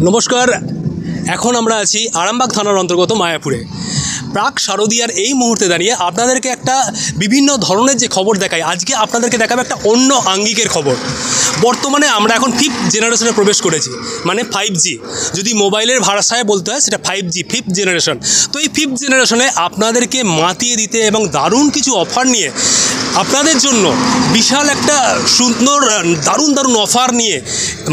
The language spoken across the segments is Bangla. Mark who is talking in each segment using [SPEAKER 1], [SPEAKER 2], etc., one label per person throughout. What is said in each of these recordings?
[SPEAKER 1] নমস্কার। এখন আমরা আছি আরামবাগ থানার অন্তর্গত মায়াপুরে। প্রাক শারদীয়ার এই মুহূর্তে দাঁড়িয়ে আপনাদেরকে একটা বিভিন্ন ধরনের যে খবর দেখায়, আজকে আপনাদেরকে দেখাবে একটা অন্য আঙ্গিকের খবর। বর্তমানে আমরা এখন 5th জেনারেশনে প্রবেশ করেছি, মানে 5G। যদি মোবাইলের ভাষায় বলতে হয় সেটা 5G, 5th জেনারেশন। তো এই 5th জেনারেশনে আপনাদেরকে মাতিয়ে দিতে এবং দারুণ কিছু অফার নিয়ে আপনাদের জন্য বিশাল একটা সুন্দর দারুণ অফার নিয়ে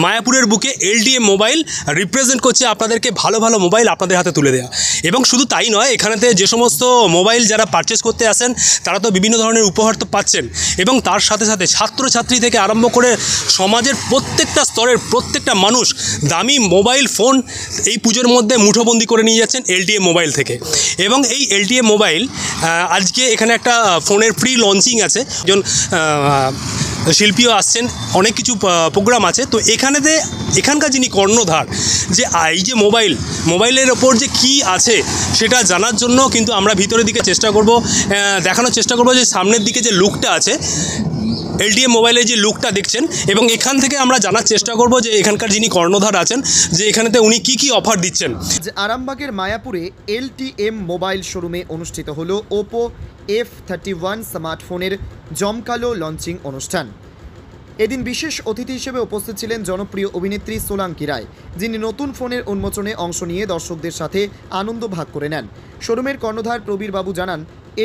[SPEAKER 1] মায়াপুরের বুকে LTM মোবাইল রিপ্রেজেন্ট করছে আপনাদেরকে ভালো ভালো মোবাইল আপনাদের হাতে তুলে দেওয়া। এবং শুধু তাই নয়, এখানেতে যে সমস্ত মোবাইল যারা পারচেস করতে আসেন তারা তো বিভিন্ন ধরনের উপহার তো পাচ্ছেন, এবং তার সাথে সাথে ছাত্রছাত্রী থেকে আরম্ভ করে সমাজের প্রত্যেকটা স্তরের প্রত্যেকটা মানুষ দামি মোবাইল ফোন এই পুজোর মধ্যে মুঠোবন্দি করে নিয়ে যাচ্ছেন LTM মোবাইল থেকে। এবং এই LTM মোবাইল আজকে এখানে একটা ফোনের ফ্রি লঞ্চিং আছে, একজন শিল্পীও আসছেন, অনেক কিছু প্রোগ্রাম আছে। তো এখানকার যিনি কর্ণধার, যে এই যে মোবাইলের ওপর যে কি আছে সেটা জানার জন্য কিন্তু আমরা ভিতরের দিকে দেখানোর চেষ্টা করব যে সামনের দিকে যে লুকটা আছে LTM মোবাইলের যে লুকটা দেখছেন, এবং এখান থেকে আমরা জানার চেষ্টা করব যে এখানকার যিনি কর্ণধার আছেন যে এখানেতে উনি কি অফার দিচ্ছেন।
[SPEAKER 2] আরামবাগের মায়াপুরে LTM মোবাইল শোরুমে অনুষ্ঠিত হলো ওপো F31 স্মার্টফোনের জমকালো লঞ্চিং অনুষ্ঠান। এদিন বিশেষ অতিথি হিসেবে উপস্থিত ছিলেন জনপ্রিয় অভিনেত্রী সোলাঙ্কি রায়, যিনি নতুন ফোনের উন্মোচনে অংশ নিয়ে দর্শকদের সাথে আনন্দ ভাগ করে নেন। শোরুমের কর্ণধার প্রবীর বাবু জানান,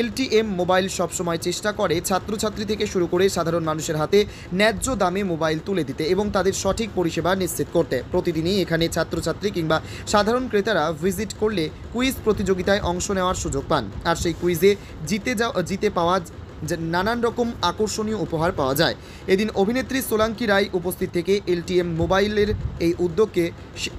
[SPEAKER 2] LTM মোবাইল সবসময় চেষ্টা করে ছাত্রছাত্রী থেকে শুরু করে সাধারণ মানুষের হাতে ন্যায্য দামে মোবাইল তুলে দিতে এবং তাদের সঠিক পরিষেবা নিশ্চিত করতে। প্রতিদিনই এখানে ছাত্রছাত্রী কিংবা সাধারণ ক্রেতারা ভিজিট করলে কুইজ প্রতিযোগিতায় অংশ নেওয়ার সুযোগ পান, আর সেই কুইজে জিতে পাওয়া নানান রকম আকর্ষণীয় উপহার পাওয়া যায়। এদিন অভিনেত্রী সোলাঙ্কি রায় উপস্থিত থেকে LTM মোবাইলের এই উদ্যোগকে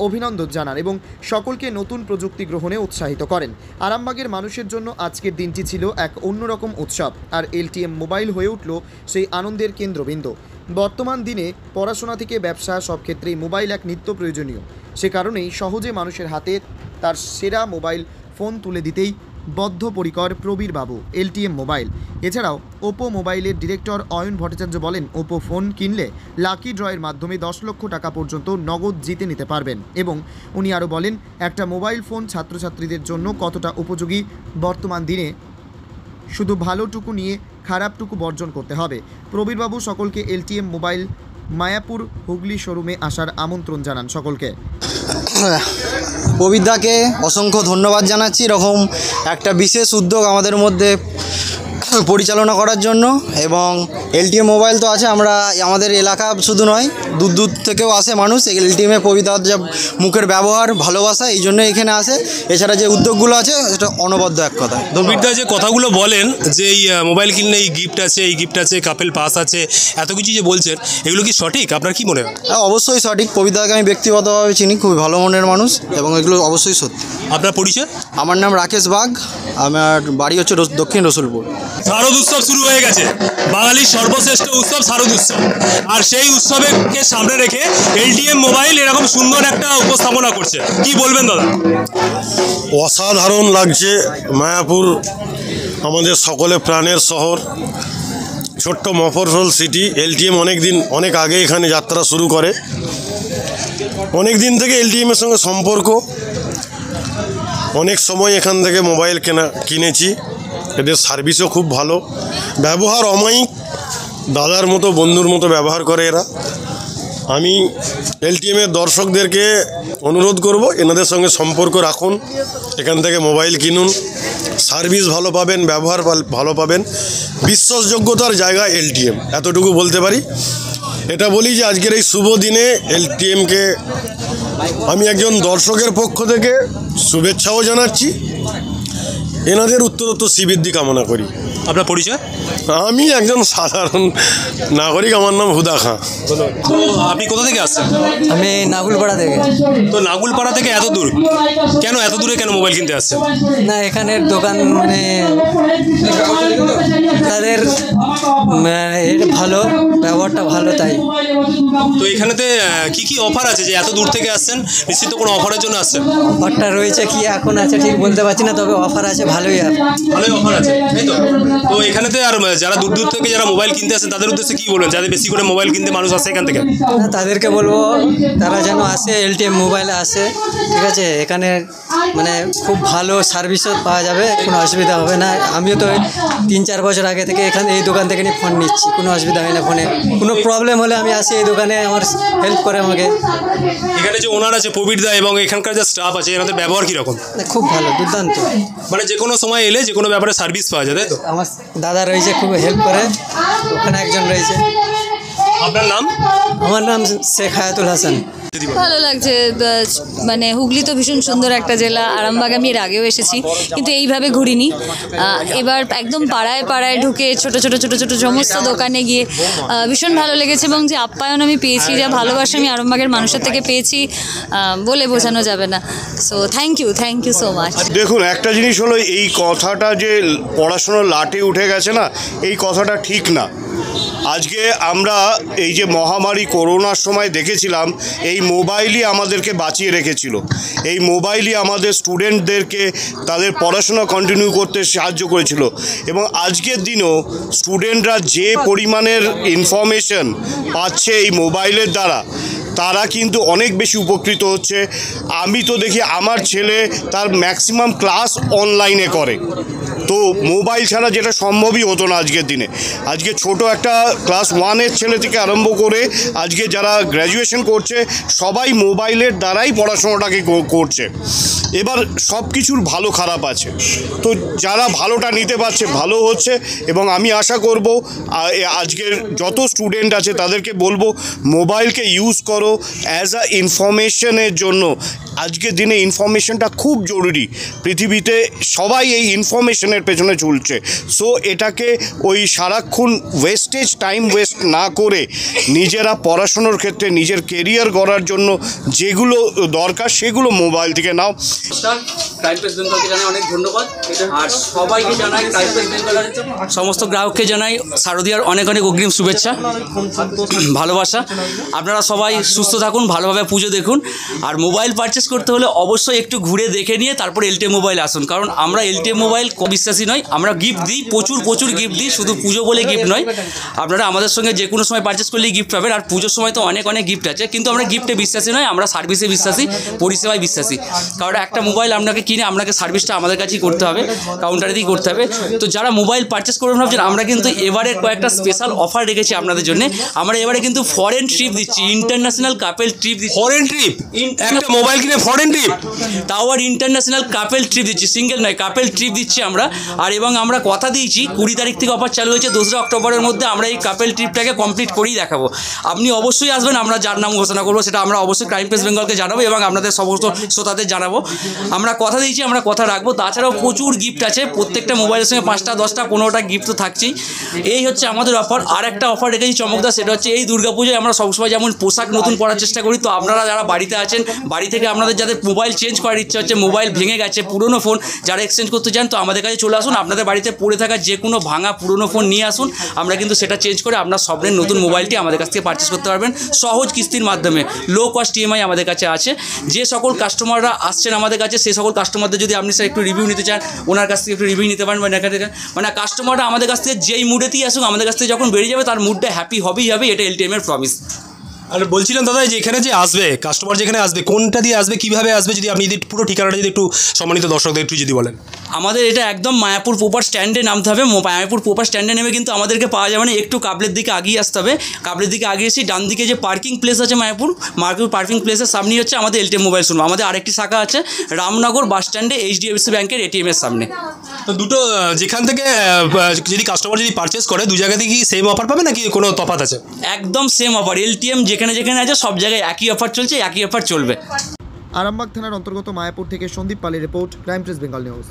[SPEAKER 2] অভিনন্দন জানান এবং সকলকে নতুন প্রযুক্তি গ্রহণে উৎসাহিত করেন। আরামবাগের মানুষের জন্য আজকের দিনটি ছিল এক অন্যরকম উৎসব, আর LTM মোবাইল হয়ে উঠল সেই আনন্দের কেন্দ্রবিন্দু। বর্তমান দিনে পড়াশোনা থেকে ব্যবসা সব ক্ষেত্রেই মোবাইল এক নিত্য প্রয়োজনীয়। সে কারণেই সহজে মানুষের হাতে তার সেরা মোবাইল ফোন তুলে দিতেই বদ্ধপরিকর প্রবীর বাবু LTM মোবাইল। এছাড়াও ওপো মোবাইলের ডিরেক্টর অয়ন ভট্টাচার্য বলেন, ওপো ফোন কিনলে লাকি ড্রয়ের মাধ্যমে 10 লক্ষ টাকা পর্যন্ত নগদ জিতে নিতে পারবেন। এবং উনি আরও বলেন, একটা মোবাইল ফোন ছাত্রছাত্রীদের জন্য কতটা উপযোগী। বর্তমান দিনে শুধু ভালোটুকু নিয়ে খারাপটুকু বর্জন করতে হবে। প্রবীরবাবু সকলকে LTM মোবাইল মায়াপুর হুগলি শোরুমে আসার আমন্ত্রণ জানান সকলকে।
[SPEAKER 3] প্রবীরদাকে অসংখ্য ধন্যবাদ জানাচ্ছি এরকম একটা বিশেষ উদ্যোগ আমাদের মধ্যে পরিচালনা করার জন্য। এবং LTM মোবাইল তো আছে, আমরা আমাদের এলাকা শুধু নয় দূর থেকেও আসে মানুষ LTM-এ প্রবীরদার যা মুখের ব্যবহার ভালোবাসা, এই জন্য এখানে আসে। এছাড়া যে উদ্যোগগুলো আছে সেটা অনবদ্য এক কথা।
[SPEAKER 1] প্রবীরদা যে কথাগুলো বলেন যে এই মোবাইল কিনলে এই গিফট আছে, এই গিফট আছে, কাপেল পাস আছে, এত কিছু যে বলছেন, এগুলো কি সঠিক? আপনার কি মনে হয়?
[SPEAKER 3] অবশ্যই সঠিক। প্রবীরদাকে আমি ব্যক্তিগতভাবে চিনি, খুবই ভালো মনের মানুষ, এবং এগুলো অবশ্যই সত্যি।
[SPEAKER 1] আপনার পরিচয়?
[SPEAKER 3] আমার নাম রাকেশ বাগ, আমার বাড়ি হচ্ছে দক্ষিণ রসুলপুর।
[SPEAKER 1] শারদ উৎসব শুরু হয়ে গেছে, বাঙালির সর্বশ্রেষ্ঠ উৎসব শারদ উৎসব, আর সেই উৎসবকে সামনে রেখে LTM মোবাইল এরকম সুন্দর একটা উপস্থাপনা করছে। কি বলবেন দাদা?
[SPEAKER 4] অসাধারণ লাগছে। মায়াপুর আমাদের সকলের প্রাণের শহর, ছোট্ট মফস্বল সিটি। LTM অনেক আগে এখানে যাত্রা শুরু করে, অনেক দিন থেকে LTM-এর সঙ্গে সম্পর্ক। অনেক সময় এখান থেকে মোবাইল কিনেছি। এদের সার্ভিসও খুব ভালো, ব্যবহার অমায়িক, দাদার মতো বন্ধুর মতো ব্যবহার করে এরা। আমি LTM-এর দর্শকদেরকে অনুরোধ করব, এনাদের সঙ্গে সম্পর্ক রাখুন, এখান থেকে মোবাইল কিনুন, সার্ভিস ভালো পাবেন, ব্যবহার ভালো পাবেন, বিশ্বাসযোগ্যতার জায়গা LTM, এতটুকু বলতে পারি। এটা বলি যে আজকের এই শুভ দিনে LTM-কে আমি একজন দর্শকের পক্ষ থেকে শুভেচ্ছাও জানাচ্ছি, এনাদের উত্তরোত্তর শ্রীবৃদ্ধি কামনা করি।
[SPEAKER 1] আপনার পরিচয়?
[SPEAKER 4] আমি একজন সাধারণ নাগরিক, আমার নাম হুদা খাঁ।
[SPEAKER 1] তো আপনি কোথা থেকে আসছেন?
[SPEAKER 5] আমি নাগুলপাড়া থেকে।
[SPEAKER 1] তো নাগুলপাড়া থেকে এত দূর কেন? এত দূরে কেন মোবাইল কিনতে আসছেন?
[SPEAKER 5] না, এখানের দোকান মানে তাদের ভালো, ব্যবহারটা ভালো, তাই।
[SPEAKER 1] তো এখানেতে কি অফার আছে যে এত দূর থেকে আসছেন? নিশ্চিত কোনো অফারের জন্য আসছেন?
[SPEAKER 5] অফারটা রয়েছে, কি এখন আছে ঠিক বলতে পারছি না, তবে অফার আছে ভালোই আর
[SPEAKER 1] ভালোই অফার আছে তাই তো? তো এখানেতে আর যারা দূর দূর থেকে যারা মোবাইল কিনতে আসে তাদের উদ্দেশ্যে কি বলবেন, যাদের বেশি করে মোবাইল কিনতে মানুষ আসে এখান থেকে?
[SPEAKER 5] তাদেরকে বলবো তারা যেন আসে, LTM মোবাইলে আসে, ঠিক আছে? এখানে মানে খুব ভালো সার্ভিসও পাওয়া যাবে, কোনো অসুবিধা হবে না। আমিও তো 3-4 বছর আগে থেকে এখানে এই দোকান থেকে নিয়ে ফোন নিচ্ছি, কোনো অসুবিধা হয় না। ফোনে কোনো প্রবলেম হলে আমি আসি এই দোকানে, আমার হেল্প করে আমাকে।
[SPEAKER 1] এখানে যে ওনার আছে প্রবীর দা এবং এখানকার যে স্টাফ আছে এনাদের ব্যবহার কীরকম?
[SPEAKER 5] খুব ভালো, দুর্দান্ত।
[SPEAKER 1] মানে যে কোনো সময় এলে যে কোনো ব্যাপারে সার্ভিস পাওয়া যায় তাই তো?
[SPEAKER 5] আমার দাদা রয়েছে, খুব হেল্প করে, ওখানে একজন রয়েছে।
[SPEAKER 1] আপনার নাম?
[SPEAKER 5] আমার নাম শেখ হায়াতুল হাসান।
[SPEAKER 6] ভালো লাগছে, মানে হুগলি তো ভীষণ সুন্দর একটা জেলা। আরামবাগ আমি এর আগেও এসেছি, কিন্তু এইভাবে ঘুরিনি। এবার একদম পাড়ায় পাড়ায় ঢুকে ছোট ছোট ছোট ছোট সমস্ত দোকানে গিয়ে ভীষণ ভালো লেগেছে, এবং যে আপ্যায়ন আমি পেয়েছি, যা ভালোবাসা আমি আরামবাগের মানুষের থেকে পেয়েছি বলে বোঝানো যাবে না। So thank you so much.
[SPEAKER 7] দেখুন, একটা জিনিস হলো, এই কথাটা যে পড়াশোনার লাটে উঠে গেছে না, এই কথাটা ঠিক না। আজকে আমরা এই যে মহামারী করোনার সময় দেখেছিলাম, এই মোবাইলই আমাদেরকে বাঁচিয়ে রেখেছিল। এই মোবাইলই আমাদের স্টুডেন্টদেরকে তাদের পড়াশোনা কন্টিনিউ করতে সাহায্য করেছিল। এবং আজকের দিনও স্টুডেন্টরা যে পরিমাণের ইনফরমেশন পাচ্ছে এই মোবাইলের দ্বারা, তারা কিন্তু অনেক বেশি উপকৃত হচ্ছে। আমি তো দেখি আমার ছেলে তার ম্যাক্সিমাম ক্লাস অনলাইনে করে, তো মোবাইল ছাড়া যেটা সম্ভবই হতো না আজকের দিনে। আজকে ছোট একটা ক্লাস 1-এর ছেলে থেকে আরম্ভ করে আজকে যারা গ্র্যাজুয়েশন করছে, সবাই মোবাইলের দ্বারাই পড়াশোনাটাকে করছে। এবার সব কিছুর ভালো খারাপ আছে, তো যারা ভালোটা নিতে পারছে ভালো হচ্ছে। এবং আমি আশা করব আজকের যত স্টুডেন্ট আছে তাদেরকে বলবো, মোবাইলকে ইউজ করো অ্যাজ আ ইনফরমেশনের জন্য। আজকের দিনে ইনফরমেশনটা খুব জরুরি, পৃথিবীতে সবাই এই ইনফরমেশনের পেছনে চলছে। সো এটাকে ওই সারাক্ষণ টাইম ওয়েস্ট না করে নিজেরা পড়াশোনার ক্ষেত্রে নিজের কেরিয়ার গড়ার জন্য যেগুলো দরকার সেগুলো মোবাইল থেকে নাও।
[SPEAKER 8] ক্রাইম প্রেস বেঙ্গলকে জানাই অনেক ধন্যবাদ, আর সবাইকে জানাই, ক্রাইম প্রেস বেঙ্গলের সমস্ত গ্রাহককে জানাই শারদীয়ার অনেক অনেক অগ্রিম শুভেচ্ছা, ভালোবাসা। আপনারা সবাই সুস্থ থাকুন, ভালোভাবে পুজো দেখুন। আর মোবাইল পারচেস করতে হলে অবশ্যই একটু ঘুরে দেখে নিয়ে তারপর LTM মোবাইল আসুন, কারণ আমরা LTM মোবাইল বিশ্বাসী নয়, আমরা গিফট দিই, প্রচুর গিফট দিই, শুধু পুজো বলে গিফট নয়। আপনারা আমাদের সঙ্গে যে কোনো সময় পারচেস করলেই গিফট পাবেন, আর পুজোর সময় তো অনেক গিফট আছে, কিন্তু আমরা গিফটে বিশ্বাসী নয়, আমরা সার্ভিসে বিশ্বাসী, পরিষেবায় বিশ্বাসী। কারণ একটা মোবাইল আপনাকে কিনে আপনাকে সার্ভিসটা আমাদের কাছেই করতে হবে, কাউন্টারেতেই করতে হবে। তো যারা মোবাইল পারচেস করবেন ভাবছেন, আমরা কিন্তু এবারে কয়েকটা স্পেশাল অফার রেখেছি আপনাদের জন্য। আমরা এবারে কিন্তু ফরেন ট্রিপ দিচ্ছি, ইন্টারন্যাশনাল কাপেল ট্রিপ দিচ্ছি।
[SPEAKER 1] Foreign trip? একটা মোবাইল কিনে ফরেন ট্রিপ?
[SPEAKER 8] তাও আর ইন্টারন্যাশনাল কাপেল ট্রিপ দিচ্ছি, সিঙ্গেল নয়, কাপেল ট্রিপ দিচ্ছি আমরা। আর এবং আমরা কথা দিয়েছি 20 তারিখ থেকে অফার চালু হয়েছে, 2রা অক্টোবরের মধ্যে আমরা এই কাপেল ট্রিপটাকে কমপ্লিট করেই দেখাবো। আপনি অবশ্যই আসবেন, আমরা যার নাম ঘোষণা করবো সেটা আমরা অবশ্যই ক্রাইম প্রেস বেঙ্গলকে জানাবো এবং আপনাদের সমস্ত শ্রোতাদের জানাবো। আমরা কথা দিয়েছি, আমরা কথা রাখবো। তাছাড়াও প্রচুর গিফট আছে, প্রত্যেকটা মোবাইলের সঙ্গে 5টা 10টা 15টা গিফট তো থাকছেই। এই হচ্ছে আমাদের অফার। আর একটা অফার রেখেছি চমকদার, সেটা হচ্ছে এই দুর্গাপুজোয় আমরা সবসময় যেমন পোশাক নতুন পরার চেষ্টা করি, তো আপনারা যারা বাড়িতে আছেন, বাড়ি থেকে আপনাদের যাদের মোবাইল চেঞ্জ করার ইচ্ছা হচ্ছে, মোবাইল ভেঙে গেছে, পুরনো ফোন যারা এক্সচেঞ্জ করতে চান, তো আমাদের কাছে চলে আসুন। আপনাদের বাড়িতে পড়ে থাকা যে কোনো ভাঙা পুরনো ফোন নিয়ে আসুন, আমরা কিন্তু সেটা চেঞ্জ করে আপনার স্বপ্নের নতুন মোবাইলটি আমাদের কাছ থেকে পারচেস করতে পারবেন সহজ কিস্তির মাধ্যমে। লো কস্ট EMI আমাদের কাছে আছে। যে সকল কাস্টমাররা আসছেন আমাদের কাছে, সেই সকল কাস্টমারদের যদি আপনি স্যার একটু রিভিউ নিতে চান, ওনার কাছ থেকে একটু রিভিউ নিতে পারেন। মানে কাস্টমাররা আমাদের কাছ থেকে যেই মুডেতেই আসুক, আমাদের কাছ থেকে যখন বেরিয়ে যাবে তার মুডটা হ্যাপি হবেই হবে, এটা LTM-এর প্রমিস।
[SPEAKER 1] আর বলছিলাম দাদা, যে এখানে যে আসবে কাস্টমার, যেখানে আসবে কোনটা দিয়ে আসবে, কীভাবে আসবে, যদি আপনি যদি পুরো ঠিকানাটা যদি একটু সম্মানিত দর্শকদের একটু যদি বলেন।
[SPEAKER 8] আমাদের এটা একদম মায়াপুর প্রপার স্ট্যান্ডে নামতে হবে। মায়াপুর প্রপার স্ট্যান্ডে নেমে কিন্তু আমাদেরকে পাওয়া যাবে না, একটু কাবলের দিকে আগিয়ে আসতে হবে। কাবলের দিকে আগিয়ে এসে ডান দিকে যে পার্কিং প্লেস আছে মায়াপুর পার্কিং প্লেসের সামনেই হচ্ছে আমাদের LTM মোবাইল শোরুম। আমাদের আরেকটি শাখা আছে রামনগর বাস স্ট্যান্ডে HDFC ব্যাংকের ATM-এর সামনে।
[SPEAKER 1] তো দুটো যেখান থেকে যদি কাস্টমার যদি পারচেস করে, দু জায়গাতে কি সেম অফার পাবে নাকি কোনো তফাৎ আছে?
[SPEAKER 8] একদম সেম অফার। LTM যেখানে আছে সব জায়গায় একই অফার চলছে, একই অফার চলবে।
[SPEAKER 2] আরামবাগ থানার অন্তর্গত মায়াপুর থেকে সন্দীপ পালের report, crime press Bengal news.